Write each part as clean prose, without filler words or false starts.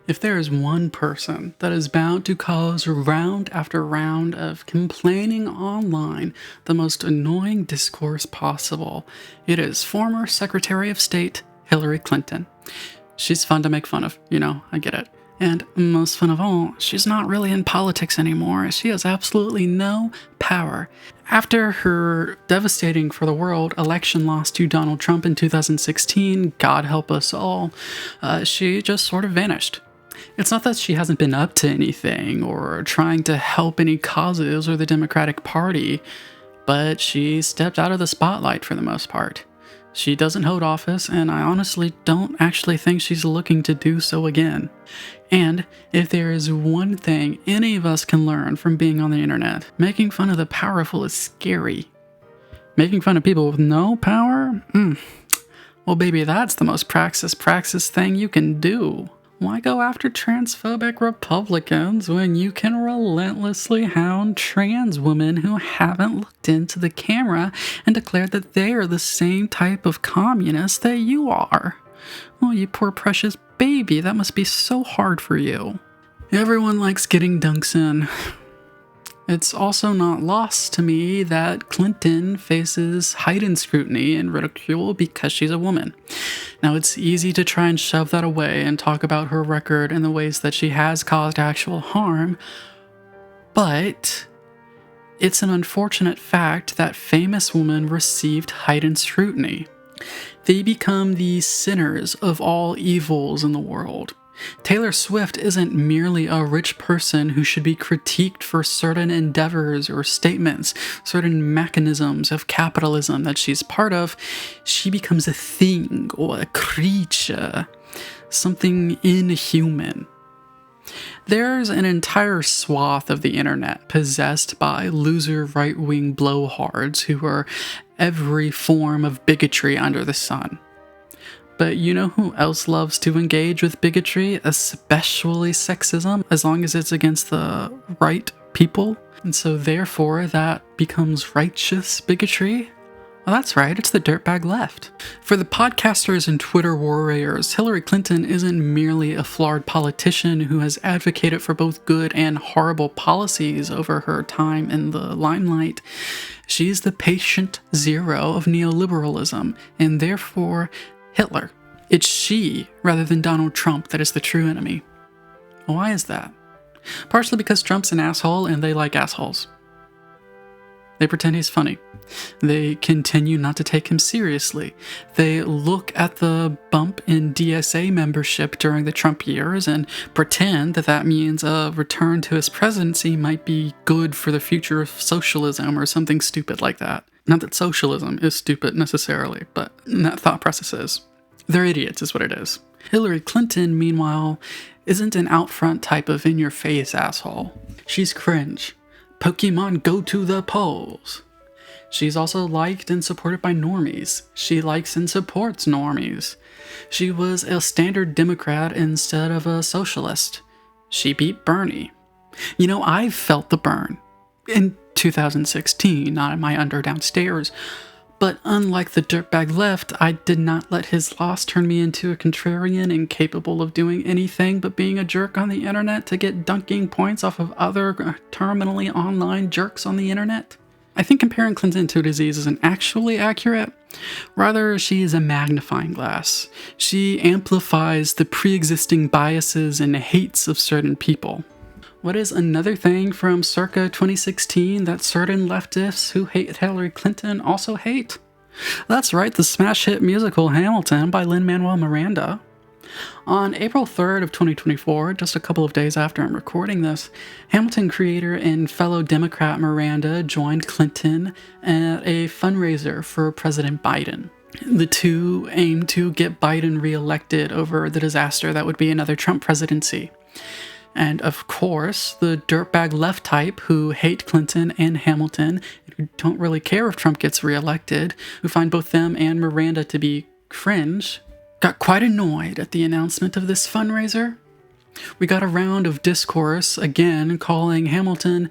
If there is one person that is bound to cause round after round of complaining online the most annoying discourse possible, it is former Secretary of State Hillary Clinton. She's fun to make fun of, I get it. And most fun of all, she's not really in politics anymore. She has absolutely no power. After her devastating for the world election loss to Donald Trump in 2016, God help us all, she just sort of vanished. It's not that she hasn't been up to anything or trying to help any causes or the Democratic Party, but she stepped out of the spotlight for the most part. She doesn't hold office, and I honestly don't actually think she's looking to do so again. And if there is one thing any of us can learn from being on the internet, making fun of the powerful is scary. Making fun of people with no power? Well, baby, that's the most praxis thing you can do. Why go after transphobic Republicans when you can relentlessly hound trans women who haven't looked into the camera and declared that they are the same type of communist that you are? Oh, you poor precious baby, that must be so hard for you. Everyone likes getting dunks in. It's also not lost to me that Clinton faces heightened scrutiny and ridicule because she's a woman. Now, it's easy to try and shove that away and talk about her record and the ways that she has caused actual harm, but it's an unfortunate fact that famous women received heightened scrutiny. They become the sinners of all evils in the world. Taylor Swift isn't merely a rich person who should be critiqued for certain endeavors or statements, certain mechanisms of capitalism that she's part of. She becomes a thing or a creature, something inhuman. There's an entire swath of the internet possessed by loser right-wing blowhards who are every form of bigotry under the sun. But you know who else loves to engage with bigotry, especially sexism, as long as it's against the right people? And so therefore that becomes righteous bigotry? Well, that's right, it's the dirtbag left. For the podcasters and Twitter warriors, Hillary Clinton isn't merely a flawed politician who has advocated for both good and horrible policies over her time in the limelight. She's the patient zero of neoliberalism, and therefore Hitler. It's she, rather than Donald Trump, that is the true enemy. Why is that? Partially because Trump's an asshole and they like assholes. They pretend he's funny. They continue not to take him seriously. They look at the bump in DSA membership during the Trump years and pretend that that means a return to his presidency might be good for the future of socialism or something stupid like that. Not that socialism is stupid necessarily, but that thought process is. They're idiots is what it is. Hillary Clinton, meanwhile, isn't an out-front type of in-your-face asshole. She's cringe. Pokemon go to the polls. She's also liked and supported by normies. She likes and supports normies. She was a standard Democrat instead of a socialist. She beat Bernie. I've felt the burn. In 2016, not in my under downstairs. But unlike the dirtbag left, I did not let his loss turn me into a contrarian incapable of doing anything but being a jerk on the internet to get dunking points off of other terminally online jerks on the internet. I think comparing Clinton to a disease isn't actually accurate. Rather, she is a magnifying glass. She amplifies the pre-existing biases and hates of certain people. What is another thing from circa 2016 that certain leftists who hate Hillary Clinton also hate? That's right, the smash hit musical Hamilton by Lin-Manuel Miranda. On April 3rd of 2024, just a couple of days after I'm recording this, Hamilton creator and fellow Democrat Miranda joined Clinton at a fundraiser for President Biden. The two aim to get Biden reelected over the disaster that would be another Trump presidency. And of course, the dirtbag left type who hate Clinton and Hamilton, who don't really care if Trump gets reelected, who find both them and Miranda to be cringe, got quite annoyed at the announcement of this fundraiser. We got a round of discourse, again, calling Hamilton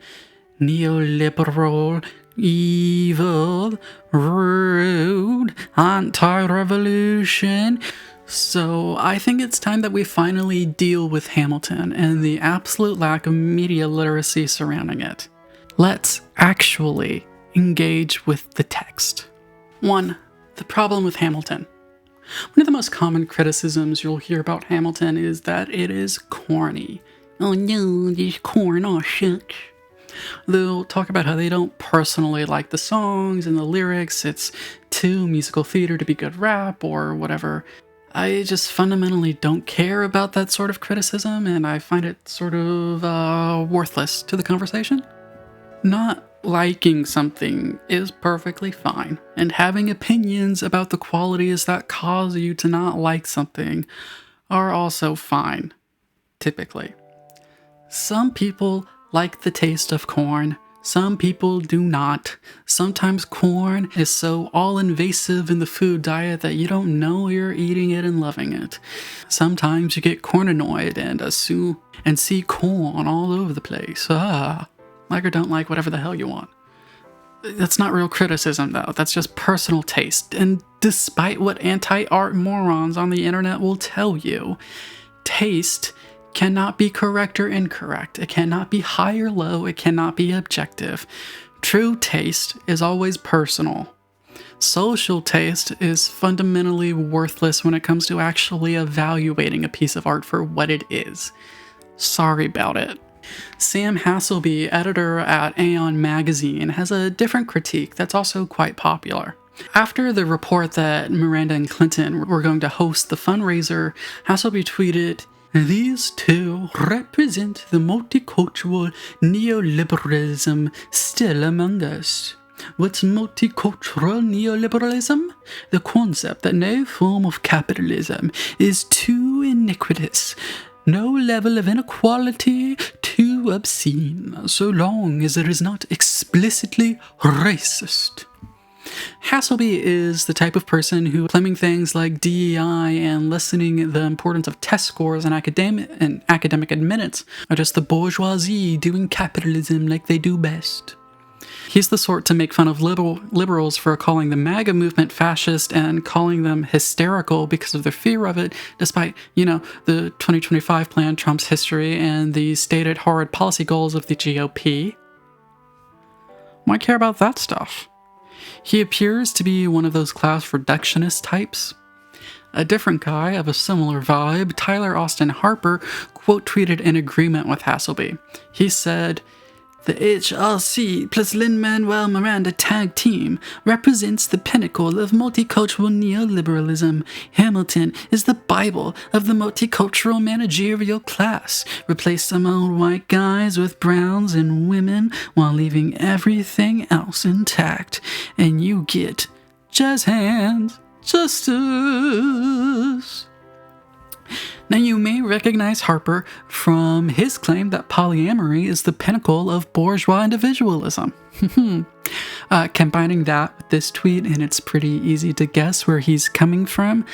neoliberal, evil, rude, anti-revolution, So I think it's time that we finally deal with Hamilton and the absolute lack of media literacy surrounding it. Let's actually engage with the text. 1. The problem with Hamilton. One of the most common criticisms you'll hear about Hamilton is that it is corny. Oh no, this corn, oh shucks. They'll talk about how they don't personally like the songs and the lyrics, it's too musical theater to be good rap or whatever. I just fundamentally don't care about that sort of criticism, and I find it sort of worthless to the conversation. Not liking something is perfectly fine, and having opinions about the qualities that cause you to not like something are also fine, typically. Some people like the taste of corn, some people do not. Sometimes corn is so all-invasive in the food diet that you don't know you're eating it and loving it. Sometimes you get corn-annoyed and see corn all over the place. Like or don't like, whatever the hell you want. That's not real criticism, though. That's just personal taste. And despite what anti-art morons on the internet will tell you, taste cannot be correct or incorrect. It cannot be high or low. It cannot be objective. True taste is always personal. Social taste is fundamentally worthless when it comes to actually evaluating a piece of art for what it is. Sorry about it. Sam Hasselby, editor at Aeon magazine, has a different critique that's also quite popular. After the report that Miranda and Clinton were going to host the fundraiser, Hasselby tweeted, "These two represent the multicultural neoliberalism still among us." What's multicultural neoliberalism? The concept that no form of capitalism is too iniquitous, no level of inequality too obscene, so long as it is not explicitly racist. Hasselby is the type of person who claiming things like DEI and lessening the importance of test scores and academic admittance are just the bourgeoisie doing capitalism like they do best. He's the sort to make fun of liberals for calling the MAGA movement fascist and calling them hysterical because of their fear of it, despite, the 2025 plan, Trump's history, and the stated horrid policy goals of the GOP. Why care about that stuff? He appears to be one of those class reductionist types. A different guy of a similar vibe, Tyler Austin Harper, quote tweeted in agreement with Hasselby. He said, "The HRC plus Lin-Manuel Miranda tag team represents the pinnacle of multicultural neoliberalism. Hamilton is the Bible of the multicultural managerial class. Replace some old white guys with browns and women while leaving everything else intact, and you get jazz hands, justice." Now, you may recognize Harper from his claim that polyamory is the pinnacle of bourgeois individualism. Combining that with this tweet, and it's pretty easy to guess where he's coming from,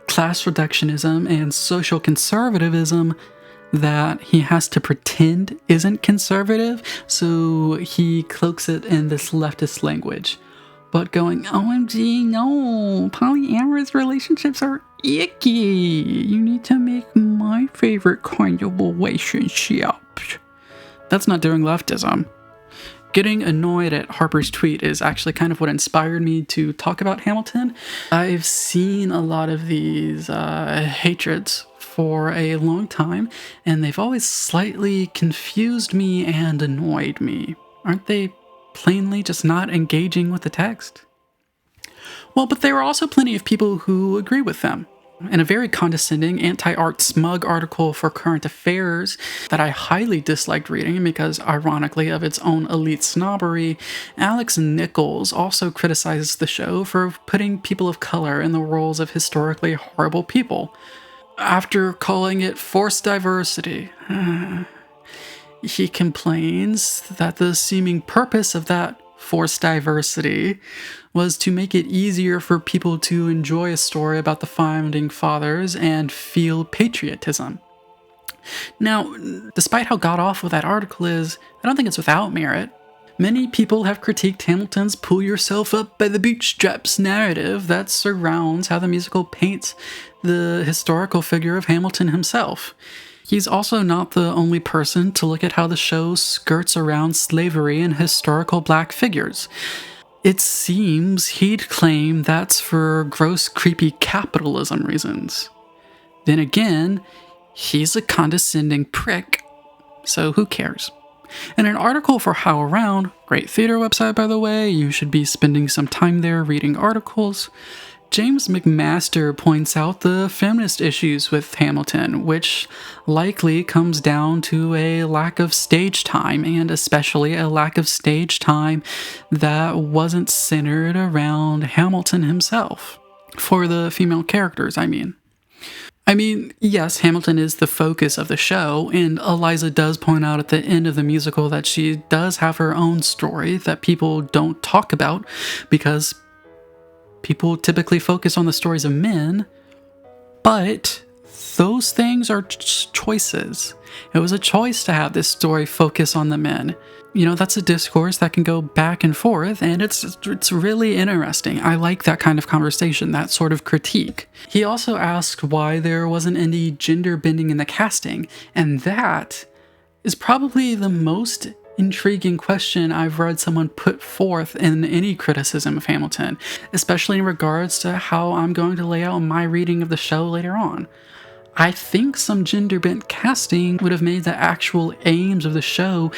class reductionism and social conservatism that he has to pretend isn't conservative, so he cloaks it in this leftist language. But going, OMG, no, polyamorous relationships are icky. You need to make my favorite kind of relationships. That's not doing leftism. Getting annoyed at Harper's tweet is actually kind of what inspired me to talk about Hamilton. I've seen a lot of these hatreds for a long time, and they've always slightly confused me and annoyed me. Aren't they plainly just not engaging with the text? Well, but there are also plenty of people who agree with them. In a very condescending, anti-art smug article for Current Affairs that I highly disliked reading because, ironically, of its own elite snobbery, Alex Nichols also criticizes the show for putting people of color in the roles of historically horrible people, after calling it forced diversity. He complains that the seeming purpose of that forced diversity was to make it easier for people to enjoy a story about the founding fathers and feel patriotism. Now, despite how god-awful that article is, I don't think it's without merit. Many people have critiqued Hamilton's pull yourself up by the bootstraps narrative that surrounds how the musical paints the historical figure of Hamilton himself. He's also not the only person to look at how the show skirts around slavery and historical black figures. It seems he'd claim that's for gross, creepy capitalism reasons. Then again, he's a condescending prick, so who cares? In an article for HowlRound, great theater website by the way, you should be spending some time there reading articles, James McMaster points out the feminist issues with Hamilton, which likely comes down to a lack of stage time, and especially a lack of stage time that wasn't centered around Hamilton himself. For the female characters, I mean, yes, Hamilton is the focus of the show, and Eliza does point out at the end of the musical that she does have her own story that people don't talk about because people typically focus on the stories of men, but those things are choices. It was a choice to have this story focus on the men. That's a discourse that can go back and forth, and it's really interesting. I like that kind of conversation, that sort of critique. He also asked why there wasn't any gender bending in the casting, and that is probably the most intriguing question I've read someone put forth in any criticism of Hamilton, especially in regards to how I'm going to lay out my reading of the show later on. I think some gender-bent casting would have made the actual aims of the show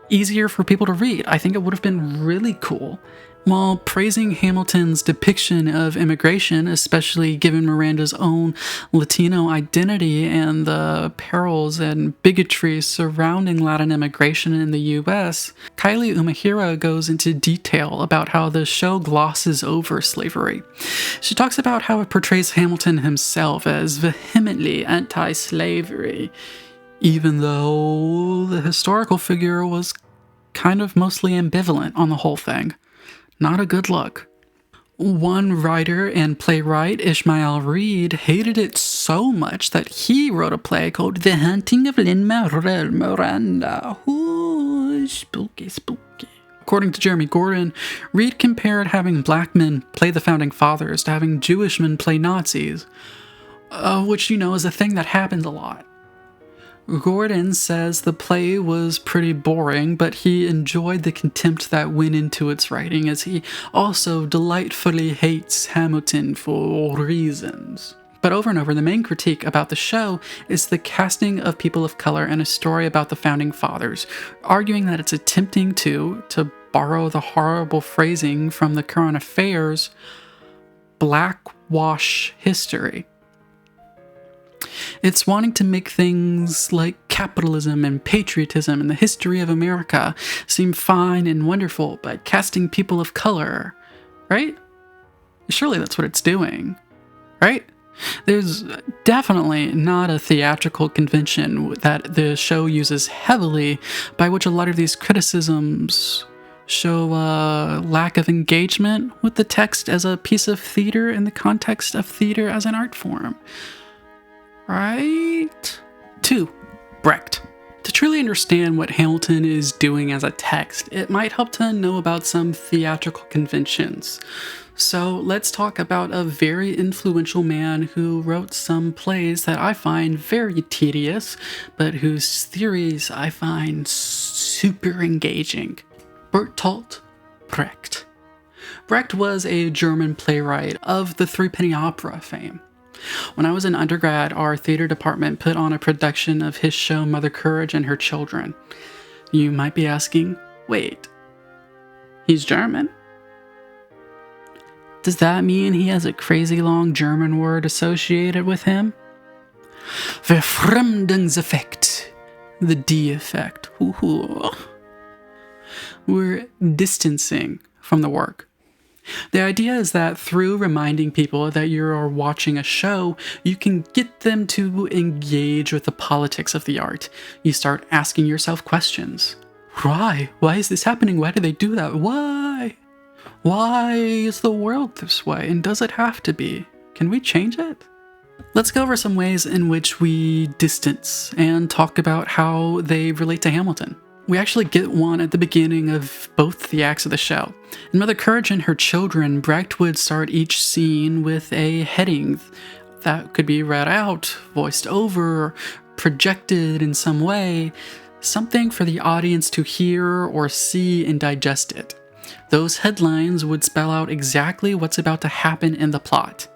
easier for people to read. I think it would have been really cool. While praising Hamilton's depiction of immigration, especially given Miranda's own Latino identity and the perils and bigotry surrounding Latin immigration in the US, Kylie Umehara goes into detail about how the show glosses over slavery. She talks about how it portrays Hamilton himself as vehemently anti-slavery, even though the historical figure was kind of mostly ambivalent on the whole thing. Not a good look. One writer and playwright, Ishmael Reed, hated it so much that he wrote a play called The Hunting of Lin-Manuel Miranda. Ooh, spooky, spooky. According to Jeremy Gordon, Reed compared having black men play the founding fathers to having Jewish men play Nazis, which, is a thing that happens a lot. Gordon says the play was pretty boring, but he enjoyed the contempt that went into its writing, as he also delightfully hates Hamilton for reasons. But over and over, the main critique about the show is the casting of people of color in a story about the founding fathers, arguing that it's attempting to borrow the horrible phrasing from the current affairs, blackwash history. It's wanting to make things like capitalism and patriotism and the history of America seem fine and wonderful by casting people of color, right? Surely that's what it's doing, right? There's definitely not a theatrical convention that the show uses heavily, by which a lot of these criticisms show a lack of engagement with the text as a piece of theater in the context of theater as an art form. Right? 2. Brecht. To truly understand what Hamilton is doing as a text, it might help to know about some theatrical conventions. So let's talk about a very influential man who wrote some plays that I find very tedious, but whose theories I find super engaging. Bertolt Brecht. Brecht was a German playwright of the Threepenny Opera fame. When I was in undergrad, our theater department put on a production of his show Mother Courage and Her Children. You might be asking, wait, he's German? Does that mean he has a crazy long German word associated with him? Verfremdungseffekt. The D effect. We're distancing from the work. The idea is that through reminding people that you are watching a show, you can get them to engage with the politics of the art. You start asking yourself questions. Why? Why is this happening? Why do they do that? Why? Why is the world this way? And does it have to be? Can we change it? Let's go over some ways in which we distance and talk about how they relate to Hamilton. We actually get one at the beginning of both the acts of the show. In Mother Courage and Her Children, Brecht would start each scene with a heading that could be read out, voiced over, projected in some way, something for the audience to hear or see and digest it. Those headlines would spell out exactly what's about to happen in the plot.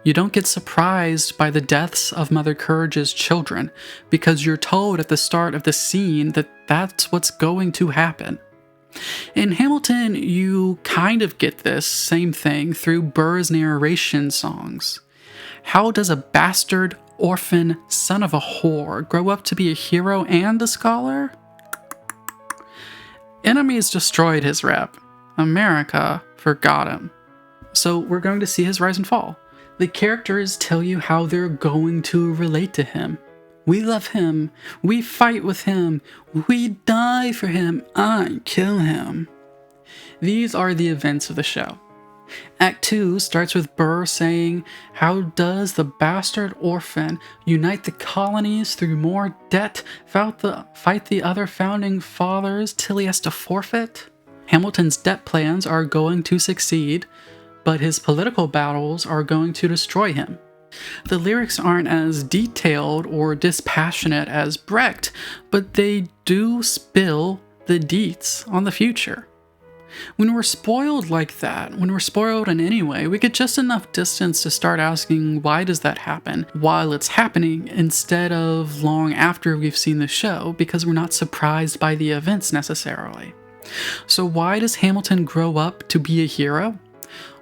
You don't get surprised by the deaths of Mother Courage's children because you're told at the start of the scene that that's what's going to happen. In Hamilton, you kind of get this same thing through Burr's narration songs. How does a bastard, orphan, son of a whore grow up to be a hero and a scholar? Enemies destroyed his rep. America forgot him. So we're going to see his rise and fall. The characters tell you how they're going to relate to him. We love him. We fight with him. We die for him. I kill him. These are the events of the show. Act 2 starts with Burr saying, how does the bastard orphan unite the colonies through more debt, fight the other founding fathers till he has to forfeit? Hamilton's debt plans are going to succeed, but his political battles are going to destroy him. The lyrics aren't as detailed or dispassionate as Brecht, but they do spill the deets on the future. When we're spoiled like that, when we're spoiled in any way, we get just enough distance to start asking why does that happen while it's happening instead of long after we've seen the show, because we're not surprised by the events necessarily. So why does Hamilton grow up to be a hero?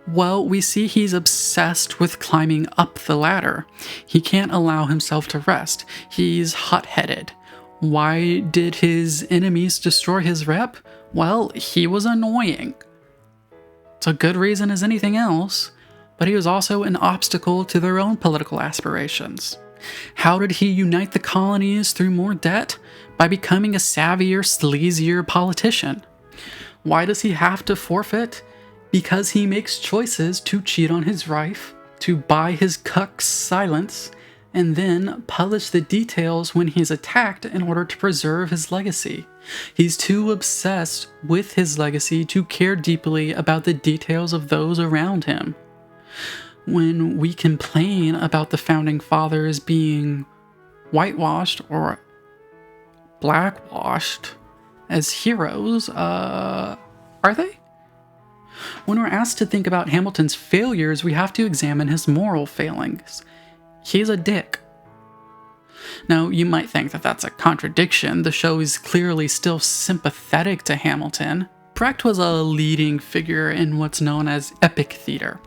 Well, we see he's obsessed with climbing up the ladder. He can't allow himself to rest. He's hot-headed. Why did his enemies destroy his rep? Well, he was annoying. It's a good reason as anything else, but he was also an obstacle to their own political aspirations. How did he unite the colonies through more debt? By becoming a savvier, sleazier politician. Why does he have to forfeit? Because he makes choices to cheat on his wife, to buy his cuck's silence, and then publish the details when he's attacked in order to preserve his legacy. He's too obsessed with his legacy to care deeply about the details of those around him. When we complain about the founding fathers being whitewashed or blackwashed as heroes, are they? When we're asked to think about Hamilton's failures, we have to examine his moral failings. He's a dick. Now, you might think that that's a contradiction. The show is clearly still sympathetic to Hamilton. Brecht was a leading figure in what's known as epic theater.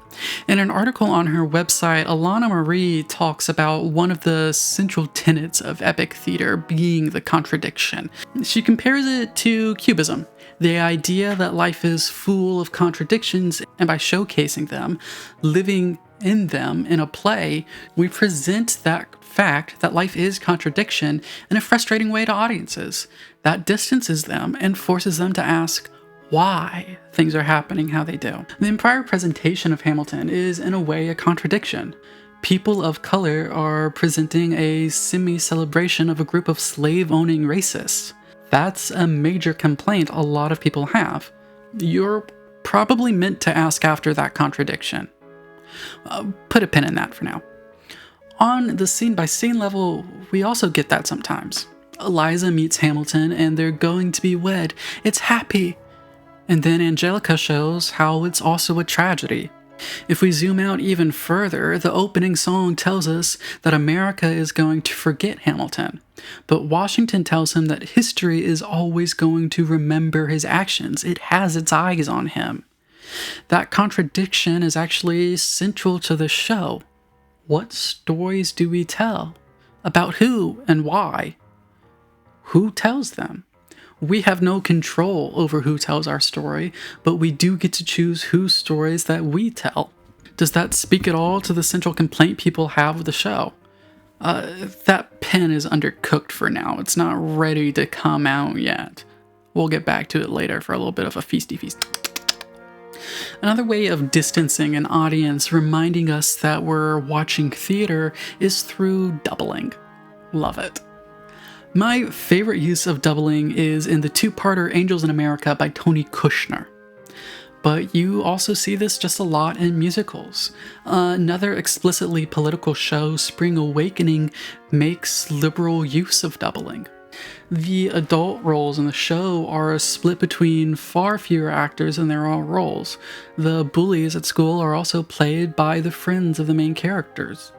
In an article on her website, Alana Marie talks about one of the central tenets of epic theater being the contradiction. She compares it to Cubism, the idea that life is full of contradictions, and by showcasing them, living in them in a play, we present that fact that life is contradiction in a frustrating way to audiences. That distances them and forces them to ask why things are happening how they do. The entire presentation of Hamilton is in a way a contradiction. People of color are presenting a semi-celebration of a group of slave-owning racists. That's a major complaint a lot of people have. You're probably meant to ask after that contradiction. Put a pin in that for now. On the scene-by-scene level, we also get that sometimes. Eliza meets Hamilton and they're going to be wed. It's happy. And then Angelica shows how it's also a tragedy. If we zoom out even further, the opening song tells us that America is going to forget Hamilton. But Washington tells him that history is always going to remember his actions. It has its eyes on him. That contradiction is actually central to the show. What stories do we tell? About who and why? Who tells them? We have no control over who tells our story, but we do get to choose whose stories that we tell. Does that speak at all to the central complaint people have with the show? That pen is undercooked for now. It's not ready to come out yet. We'll get back to it later for a little bit of a feasty feast. Another way of distancing an audience, reminding us that we're watching theater, is through doubling. Love it. My favorite use of doubling is in the two-parter Angels in America by Tony Kushner. But you also see this just a lot in musicals. Another explicitly political show, Spring Awakening, makes liberal use of doubling. The adult roles in the show are split between far fewer actors than there are roles. The bullies at school are also played by the friends of the main characters.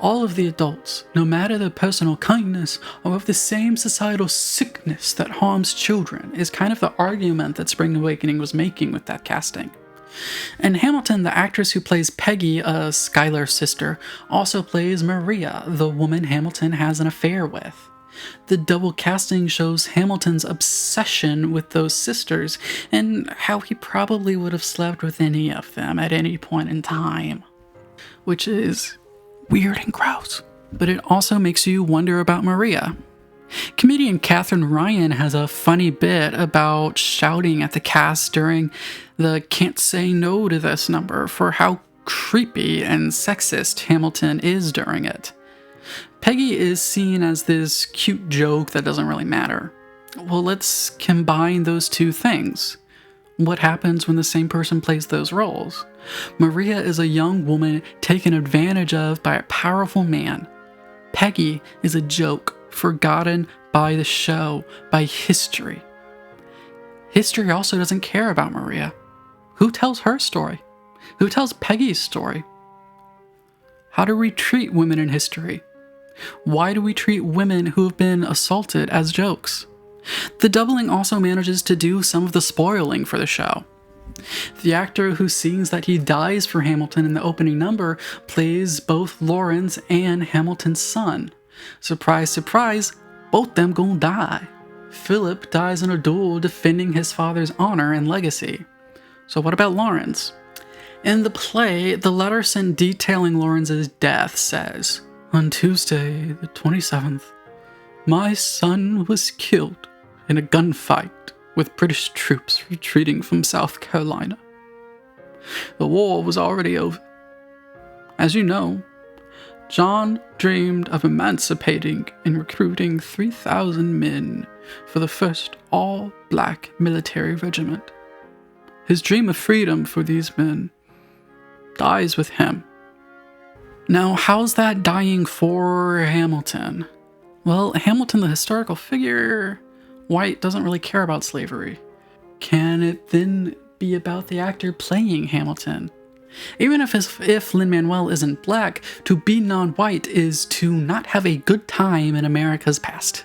All of the adults, no matter their personal kindness, are of the same societal sickness that harms children, is kind of the argument that Spring Awakening was making with that casting. In Hamilton, the actress who plays Peggy, Skylar's sister, also plays Maria, the woman Hamilton has an affair with. The double casting shows Hamilton's obsession with those sisters, and how he probably would have slept with any of them at any point in time. Which is weird and gross, but it also makes you wonder about Maria. Comedian Katherine Ryan has a funny bit about shouting at the cast during the Can't Say No to This number for how creepy and sexist Hamilton is during it. Peggy is seen as this cute joke that doesn't really matter. Well, let's combine those two things. What happens when the same person plays those roles? Maria is a young woman taken advantage of by a powerful man. Peggy is a joke forgotten by the show, by history. History also doesn't care about Maria. Who tells her story? Who tells Peggy's story? How do we treat women in history? Why do we treat women who have been assaulted as jokes? The doubling also manages to do some of the spoiling for the show. The actor who sings that he dies for Hamilton in the opening number plays both Lawrence and Hamilton's son. Surprise, surprise, both them gonna die. Philip dies in a duel defending his father's honor and legacy. So what about Lawrence? In the play, the letter sent detailing Lawrence's death says, "On Tuesday, the 27th, my son was killed in a gunfight with British troops retreating from South Carolina. The war was already over. As you know, John dreamed of emancipating and recruiting 3,000 men for the first all-black military regiment. His dream of freedom for these men dies with him." Now, how's that dying for Hamilton? Well, Hamilton, the historical figure, white, doesn't really care about slavery. Can it then be about the actor playing Hamilton? Even if Lin-Manuel isn't black, to be non-white is to not have a good time in America's past.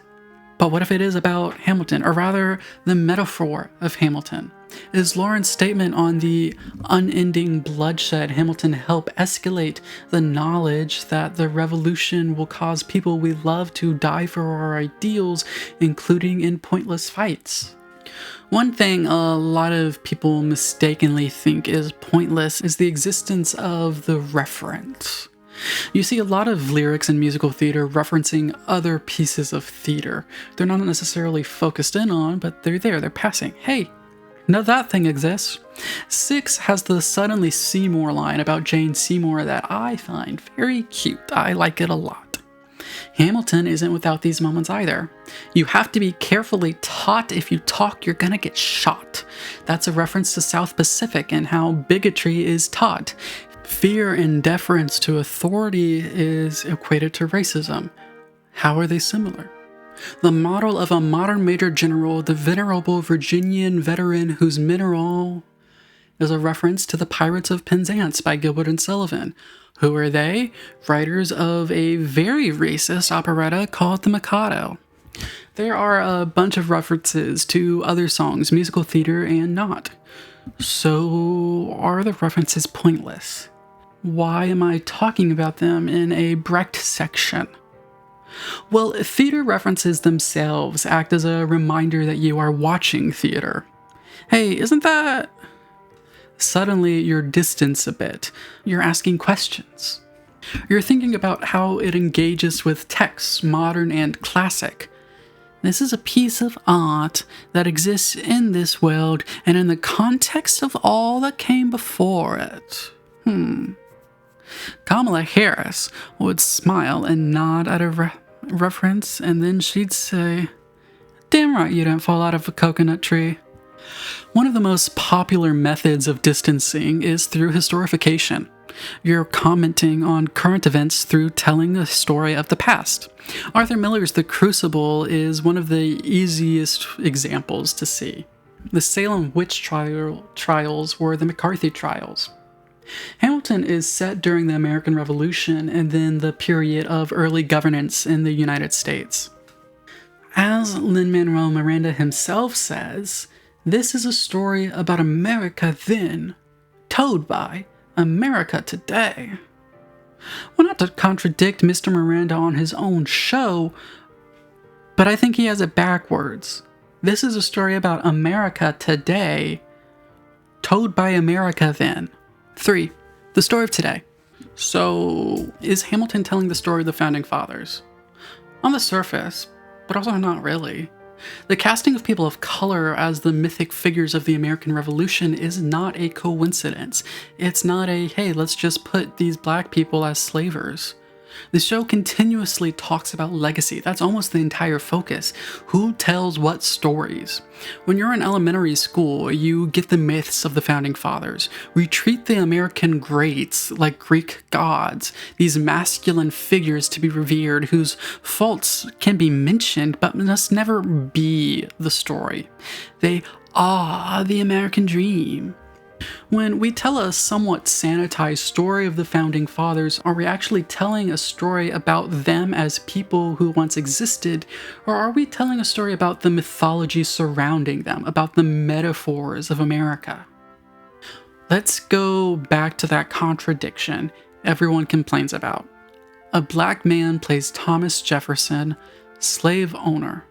But what if it is about Hamilton, or rather, the metaphor of Hamilton? Is Lawrence's statement on the unending bloodshed Hamilton help escalate the knowledge that the revolution will cause people we love to die for our ideals, including in pointless fights? One thing a lot of people mistakenly think is pointless is the existence of the reference. You see a lot of lyrics in musical theater referencing other pieces of theater. They're not necessarily focused in on, but they're there, they're passing. Hey, now that thing exists. Six has the Suddenly Seymour line about Jane Seymour that I find very cute. I like it a lot. Hamilton isn't without these moments either. You have to be carefully taught. If you talk, you're gonna get shot. That's a reference to South Pacific and how bigotry is taught. Fear and deference to authority is equated to racism. How are they similar? The model of a modern major general, the venerable Virginian veteran whose mineral is a reference to the Pirates of Penzance by Gilbert and Sullivan. Who are they? Writers of a very racist operetta called The Mikado. There are a bunch of references to other songs, musical theater and not. So are the references pointless? Why am I talking about them in a Brecht section? Well, theater references themselves act as a reminder that you are watching theater. Hey, isn't that... Suddenly you're distanced a bit. You're asking questions. You're thinking about how it engages with texts, modern and classic. This is a piece of art that exists in this world and in the context of all that came before it. Kamala Harris would smile and nod at reference, and then she'd say, "Damn right you didn't fall out of a coconut tree." One of the most popular methods of distancing is through historification. You're commenting on current events through telling a story of the past. Arthur Miller's The Crucible is one of the easiest examples to see. The Salem witch trials were the McCarthy trials. Hamilton is set during the American Revolution and then the period of early governance in the United States. As Lin-Manuel Miranda himself says, this is a story about America then, told by America today. Well, not to contradict Mr. Miranda on his own show, but I think he has it backwards. This is a story about America today, told by America then. 3. The story of today. So, is Hamilton telling the story of the Founding Fathers? On the surface, but also not really. The casting of people of color as the mythic figures of the American Revolution is not a coincidence. It's not a, hey, let's just put these black people as slavers. The show continuously talks about legacy. That's almost the entire focus. Who tells what stories? When you're in elementary school, you get the myths of the Founding Fathers. We treat the American greats like Greek gods, these masculine figures to be revered whose faults can be mentioned but must never be the story. They are the American dream. When we tell a somewhat sanitized story of the Founding Fathers, are we actually telling a story about them as people who once existed, or are we telling a story about the mythology surrounding them, about the metaphors of America? Let's go back to that contradiction everyone complains about. A black man plays Thomas Jefferson, slave owner,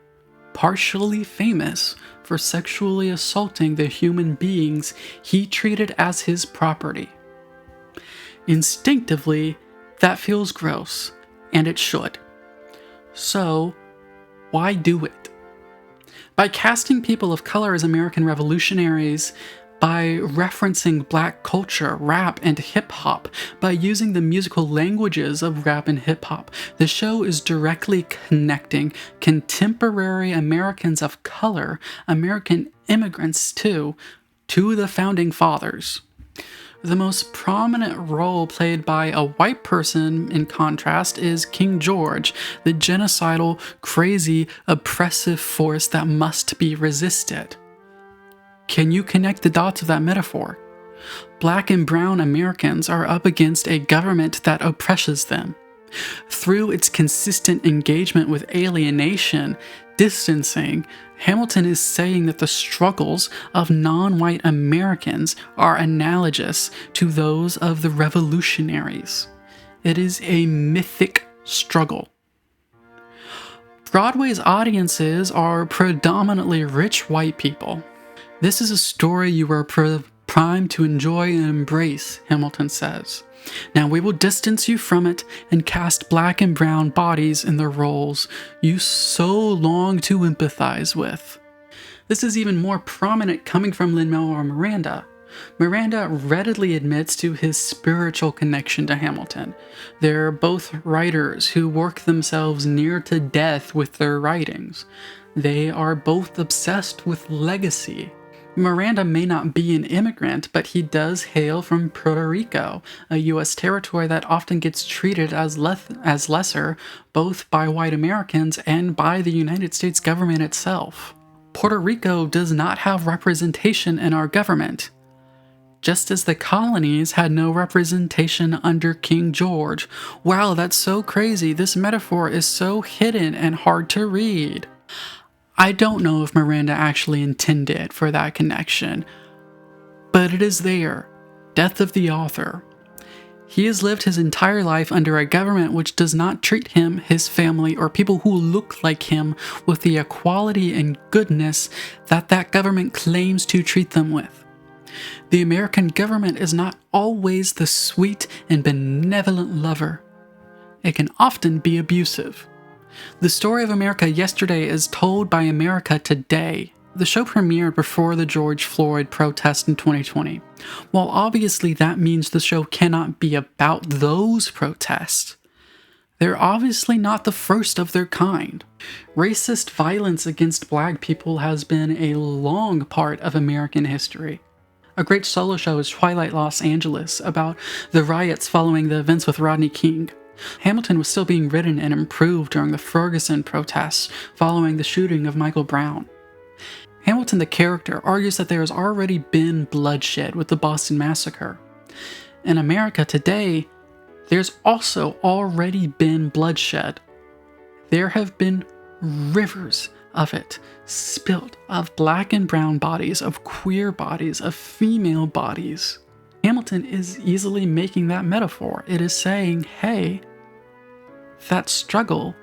partially famous for sexually assaulting the human beings he treated as his property. Instinctively, that feels gross, and it should. So, why do it? By casting people of color as American revolutionaries, by referencing black culture, rap, and hip-hop, by using the musical languages of rap and hip-hop, the show is directly connecting contemporary Americans of color, American immigrants too, to the Founding Fathers. The most prominent role played by a white person, in contrast, is King George, the genocidal, crazy, oppressive force that must be resisted. Can you connect the dots of that metaphor? Black and brown Americans are up against a government that oppresses them. Through its consistent engagement with alienation, distancing, Hamilton is saying that the struggles of non-white Americans are analogous to those of the revolutionaries. It is a mythic struggle. Broadway's audiences are predominantly rich white people. This is a story you are primed to enjoy and embrace, Hamilton says. Now we will distance you from it and cast black and brown bodies in the roles you so long to empathize with. This is even more prominent coming from Lin-Manuel Miranda. Miranda readily admits to his spiritual connection to Hamilton. They're both writers who work themselves near to death with their writings. They are both obsessed with legacy. Miranda may not be an immigrant, but he does hail from Puerto Rico, a U.S. territory that often gets treated as lesser, both by white Americans and by the United States government itself. Puerto Rico does not have representation in our government, just as the colonies had no representation under King George. Wow, that's so crazy. This metaphor is so hidden and hard to read. I don't know if Miranda actually intended for that connection, but it is there. Death of the author. He has lived his entire life under a government which does not treat him, his family, or people who look like him with the equality and goodness that that government claims to treat them with. The American government is not always the sweet and benevolent lover. It can often be abusive. The story of America yesterday is told by America today. The show premiered before the George Floyd protest in 2020. While obviously that means the show cannot be about those protests, They're obviously not the first of their kind. Racist violence against black people has been a long part of American history. A great solo show is Twilight Los Angeles, about the riots following the events with Rodney King. Hamilton was still being written and improved during the Ferguson protests following the shooting of Michael Brown. Hamilton, the character, argues that there has already been bloodshed with the Boston Massacre. In America today, there's also already been bloodshed. There have been rivers of it spilled, of black and brown bodies, of queer bodies, of female bodies. Hamilton is easily making that metaphor. It is saying, hey, that struggle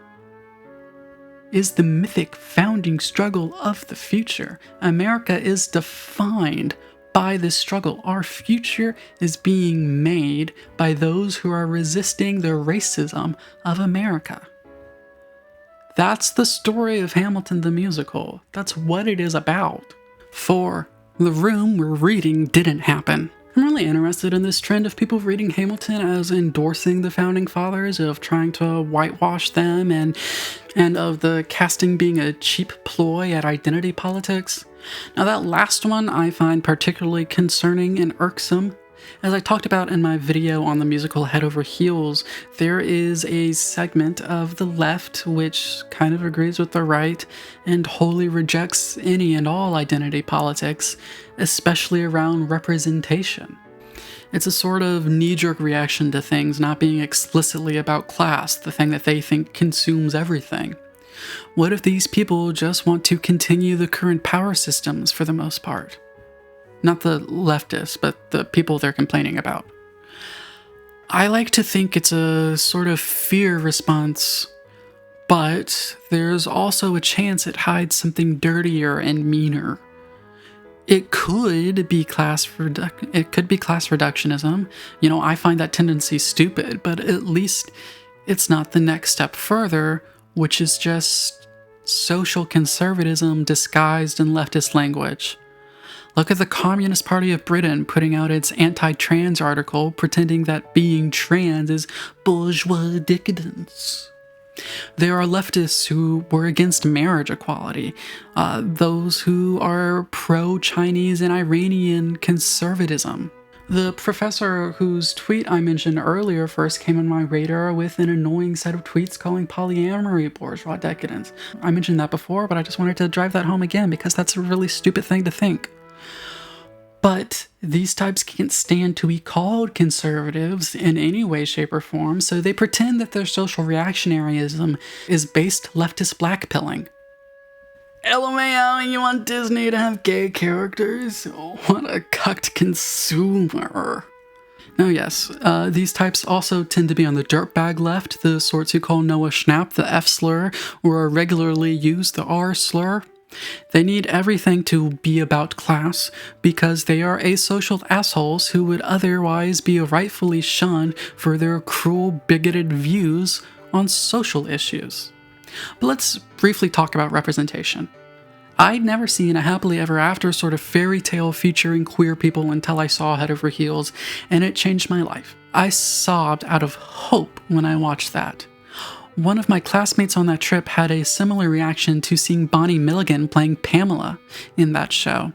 is the mythic founding struggle of the future. America is defined by this struggle. Our future is being made by those who are resisting the racism of America. That's the story of Hamilton the musical. That's what it is about. For the room we're reading didn't happen. I'm really interested in this trend of people reading Hamilton as endorsing the founding fathers, of trying to whitewash them, and of the casting being a cheap ploy at identity politics. Now that last one I find particularly concerning and irksome. As I talked about in my video on the musical Head Over Heels, there is a segment of the left which kind of agrees with the right and wholly rejects any and all identity politics, especially around representation. It's a sort of knee-jerk reaction to things not being explicitly about class, the thing that they think consumes everything. What if these people just want to continue the current power systems for the most part? Not the leftists, but the people they're complaining about. I like to think it's a sort of fear response, but there's also a chance it hides something dirtier and meaner. It could be class reductionism. You know, I find that tendency stupid, but at least it's not the next step further, which is just social conservatism disguised in leftist language. Look at the Communist Party of Britain putting out its anti-trans article pretending that being trans is bourgeois decadence. There are leftists who were against marriage equality, those who are pro-Chinese and Iranian conservatism. The professor whose tweet I mentioned earlier first came on my radar with an annoying set of tweets calling polyamory bourgeois decadence. I mentioned that before, but I just wanted to drive that home again because that's a really stupid thing to think. But these types can't stand to be called conservatives in any way, shape, or form, so they pretend that their social reactionaryism is based leftist blackpilling. LMAO, you want Disney to have gay characters? Oh, what a cucked consumer. Now yes, these types also tend to be on the dirtbag left, the sorts who call Noah Schnapp the F slur, or regularly use the R slur. They need everything to be about class because they are asocial assholes who would otherwise be rightfully shunned for their cruel, bigoted views on social issues. But let's briefly talk about representation. I'd never seen a happily ever after sort of fairy tale featuring queer people until I saw Head Over Heels, and it changed my life. I sobbed out of hope when I watched that. One of my classmates on that trip had a similar reaction to seeing Bonnie Milligan playing Pamela in that show.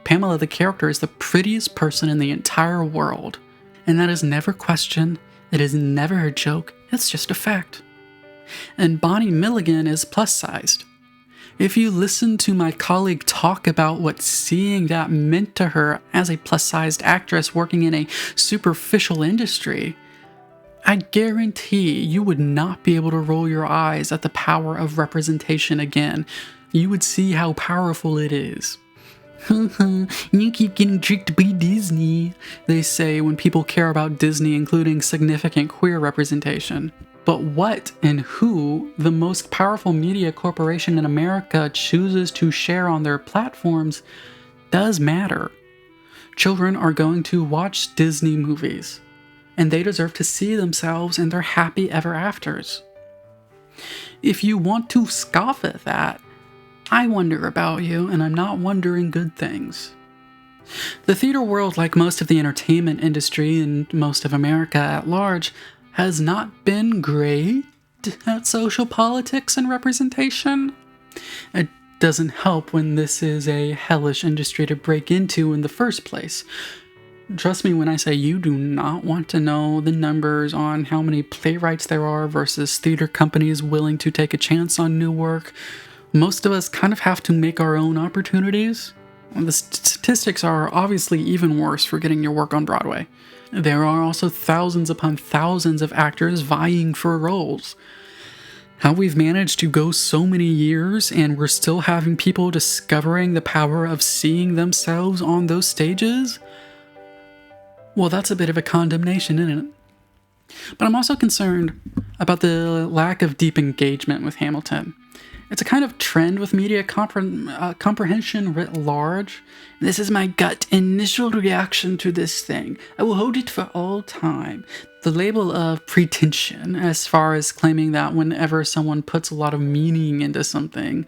Pamela, the character, is the prettiest person in the entire world. And that is never questioned, it is never a joke, it's just a fact. And Bonnie Milligan is plus-sized. If you listen to my colleague talk about what seeing that meant to her as a plus-sized actress working in a superficial industry, I guarantee you would not be able to roll your eyes at the power of representation again. You would see how powerful it is. You keep getting tricked by Disney, they say when people care about Disney including significant queer representation. But what and who the most powerful media corporation in America chooses to share on their platforms does matter. Children are going to watch Disney movies, and they deserve to see themselves in their happy ever afters. If you want to scoff at that, I wonder about you, and I'm not wondering good things. The theater world, like most of the entertainment industry and most of America at large, has not been great at social politics and representation. It doesn't help when this is a hellish industry to break into in the first place. Trust me when I say you do not want to know the numbers on how many playwrights there are versus theater companies willing to take a chance on new work. Most of us kind of have to make our own opportunities. The statistics are obviously even worse for getting your work on Broadway. There are also thousands upon thousands of actors vying for roles. How we've managed to go so many years and we're still having people discovering the power of seeing themselves on those stages? Well, that's a bit of a condemnation, isn't it? But I'm also concerned about the lack of deep engagement with Hamilton. It's a kind of trend with media comprehension writ large. This is my gut initial reaction to this thing. I will hold it for all time. The label of pretension, as far as claiming that whenever someone puts a lot of meaning into something,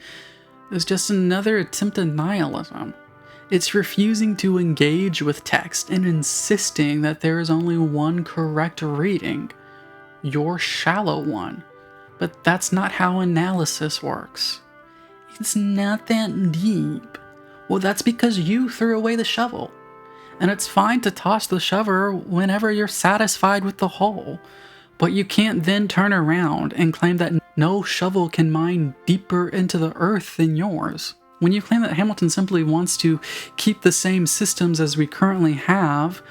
is just another attempt at nihilism. It's refusing to engage with text and insisting that there is only one correct reading, your shallow one. But that's not how analysis works. It's not that deep. Well, that's because you threw away the shovel. And it's fine to toss the shovel whenever you're satisfied with the hole. But you can't then turn around and claim that no shovel can mine deeper into the earth than yours. When you claim that Hamilton simply wants to keep the same systems as we currently have,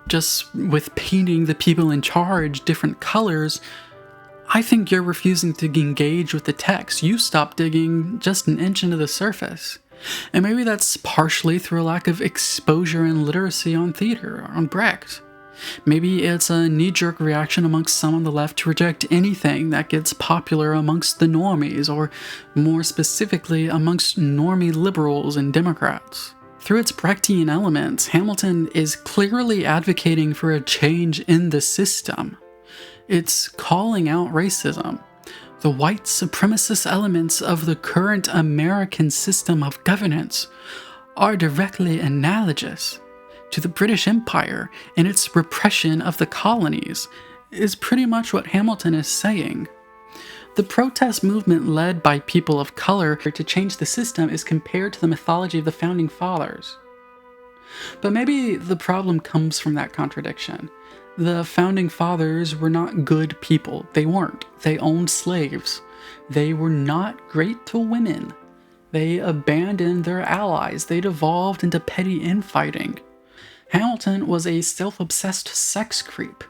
just with painting the people in charge different colors, I think you're refusing to engage with the text. You stopped digging just an inch into the surface. And maybe that's partially through a lack of exposure and literacy on theater, on Brecht. Maybe it's a knee-jerk reaction amongst some on the left to reject anything that gets popular amongst the normies, or more specifically, amongst normie liberals and Democrats. Through its Brechtian elements, Hamilton is clearly advocating for a change in the system. It's calling out racism. The white supremacist elements of the current American system of governance are directly analogous to the British Empire and its repression of the colonies, is pretty much what Hamilton is saying. The protest movement led by people of color to change the system is compared to the mythology of the Founding Fathers. But maybe the problem comes from that contradiction. The Founding Fathers were not good people. They weren't. They owned slaves. They were not great to women. They abandoned their allies. They devolved into petty infighting. Hamilton was a self-obsessed sex creep.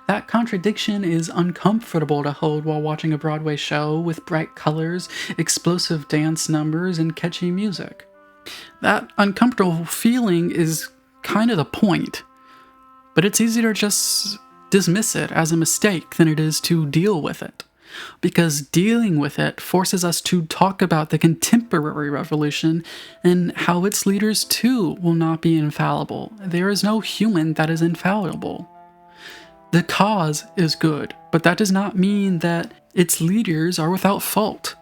That contradiction is uncomfortable to hold while watching a Broadway show with bright colors, explosive dance numbers, and catchy music. That uncomfortable feeling is kind of the point, but it's easier to just dismiss it as a mistake than it is to deal with it. Because dealing with it forces us to talk about the contemporary revolution and how its leaders too will not be infallible. There is no human that is infallible. The cause is good, but that does not mean that its leaders are without fault.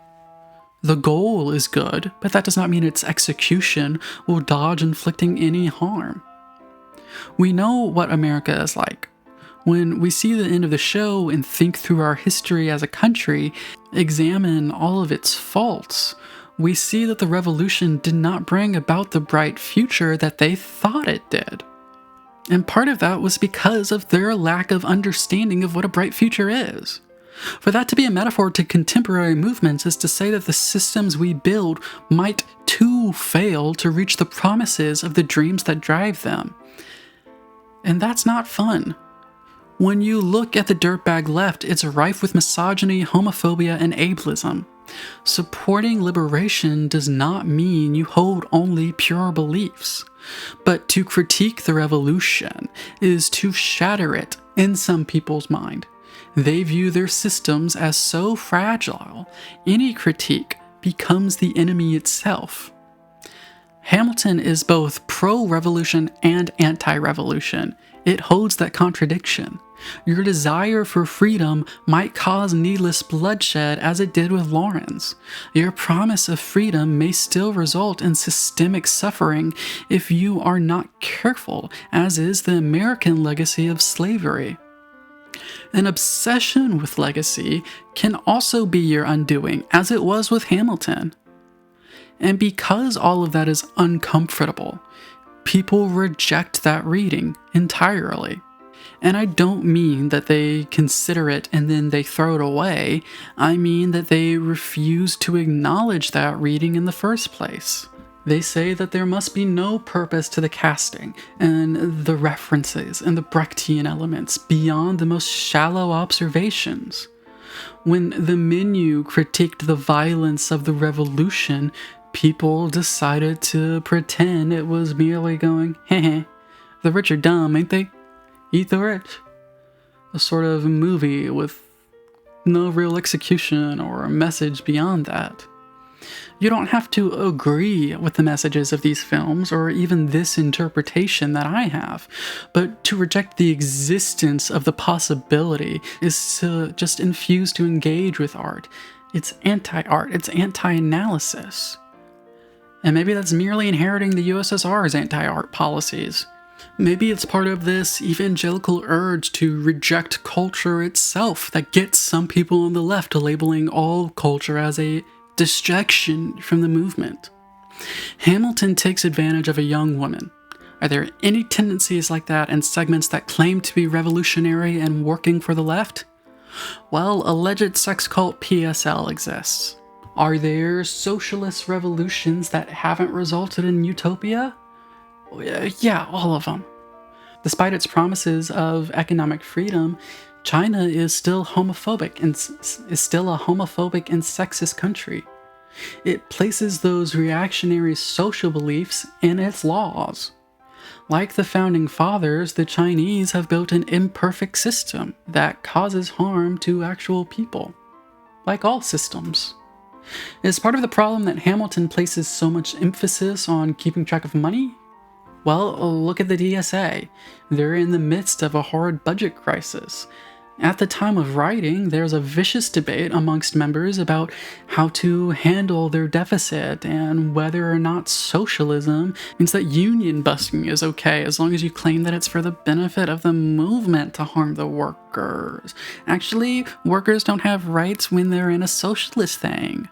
The goal is good, but that does not mean its execution will dodge inflicting any harm. We know what America is like. When we see the end of the show and think through our history as a country, examine all of its faults, we see that the revolution did not bring about the bright future that they thought it did. And part of that was because of their lack of understanding of what a bright future is. For that to be a metaphor to contemporary movements is to say that the systems we build might too fail to reach the promises of the dreams that drive them. And that's not fun. When you look at the dirtbag left, it's rife with misogyny, homophobia, and ableism. Supporting liberation does not mean you hold only pure beliefs. But to critique the revolution is to shatter it in some people's mind. They view their systems as so fragile, any critique becomes the enemy itself. Hamilton is both pro-revolution and anti-revolution. It holds that contradiction. Your desire for freedom might cause needless bloodshed as it did with Lawrence. Your promise of freedom may still result in systemic suffering if you are not careful, as is the American legacy of slavery. An obsession with legacy can also be your undoing, as it was with Hamilton. And because all of that is uncomfortable, people reject that reading entirely. And I don't mean that they consider it and then they throw it away. I mean that they refuse to acknowledge that reading in the first place. They say that there must be no purpose to the casting and the references and the Brechtian elements beyond the most shallow observations. When the menu critiqued the violence of the revolution, people decided to pretend it was merely going, heh, the rich are dumb, ain't they? Eat the rich. A sort of movie with no real execution or a message beyond that. You don't have to agree with the messages of these films or even this interpretation that I have, but to reject the existence of the possibility is to just refuse to engage with art. It's anti-art, it's anti-analysis. And maybe that's merely inheriting the USSR's anti-art policies. Maybe it's part of this evangelical urge to reject culture itself that gets some people on the left to labeling all culture as a distraction from the movement. Hamilton takes advantage of a young woman. Are there any tendencies like that in segments that claim to be revolutionary and working for the left? Well, alleged sex cult PSL exists. Are there socialist revolutions that haven't resulted in utopia? Yeah, all of them. Despite its promises of economic freedom, China is still homophobic and is still a homophobic and sexist country. It places those reactionary social beliefs in its laws. Like the founding fathers, the Chinese have built an imperfect system that causes harm to actual people. Like all systems. Is part of the problem that Hamilton places so much emphasis on keeping track of money? Well, look at the DSA. They're in the midst of a horrid budget crisis. At the time of writing, there's a vicious debate amongst members about how to handle their deficit and whether or not socialism means that union busting is okay as long as you claim that it's for the benefit of the movement to harm the workers. Actually, workers don't have rights when they're in a socialist thing.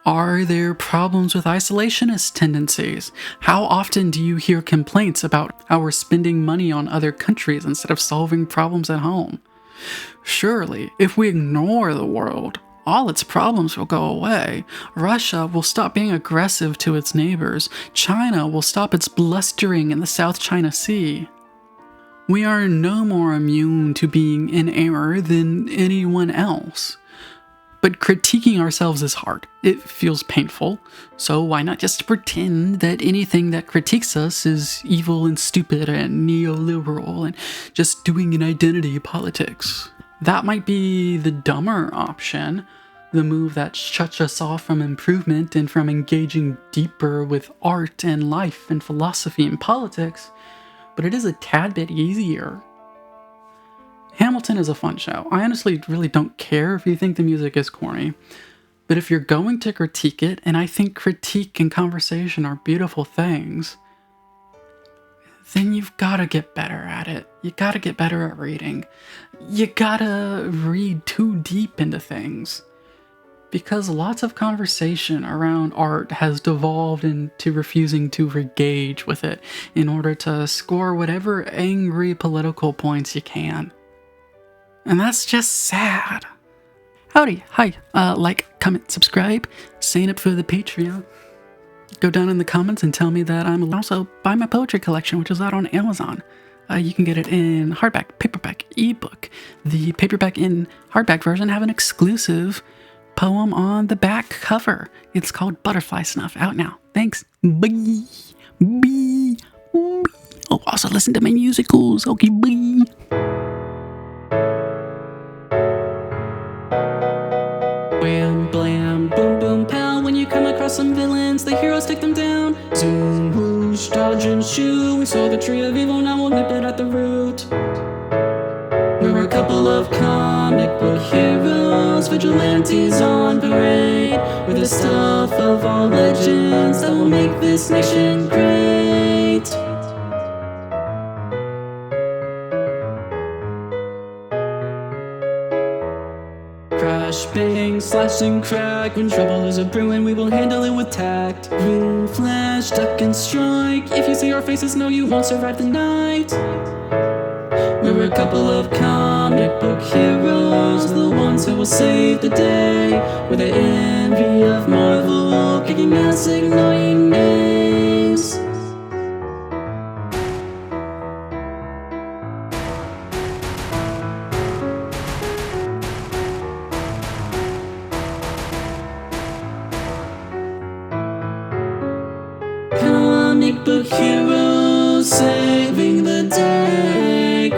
Are there problems with isolationist tendencies? How often do you hear complaints about how we're spending money on other countries instead of solving problems at home? Surely, if we ignore the world, all its problems will go away. Russia will stop being aggressive to its neighbors. China will stop its blustering in the South China Sea. We are no more immune to being in error than anyone else. But critiquing ourselves is hard. It feels painful. So why not just pretend that anything that critiques us is evil and stupid and neoliberal and just doing an identity politics? That might be the dumber option, the move that shuts us off from improvement and from engaging deeper with art and life and philosophy and politics, but it is a tad bit easier. Hamilton is a fun show. I honestly really don't care if you think the music is corny. But if you're going to critique it, and I think critique and conversation are beautiful things, then you've got to get better at it. You got to get better at reading. You got to read too deep into things. Because lots of conversation around art has devolved into refusing to engage with it in order to score whatever angry political points you can. And that's just sad. Howdy, hi, like, comment, subscribe, sign up for the Patreon. Go down in the comments and tell me that I'm also buy my poetry collection, which is out on Amazon. You can get it in hardback, paperback, ebook. The paperback and hardback version have an exclusive poem on the back cover. It's called Butterfly Snuff, out now. Thanks. Bye. Bye. Bye. Oh, also listen to my musicals. Okay, bye. Wham, blam, boom, boom, pow. When you come across some villains, the heroes take them down. Zoom, whoosh, dodge and shoo. We saw the tree of evil, now we'll nip it at the root. We're a couple of comic book heroes, vigilantes on parade. We're the stuff of all legends that will make this nation great. slash and crack. When trouble is a brewing, we will handle it with tact. Green flash, duck and strike. If you see our faces, no, you won't survive the night. We're a couple of comic book heroes, the ones who will save the day. We're the envy of Marvel, kicking ass, ignoring names. Comic book heroes saving the day.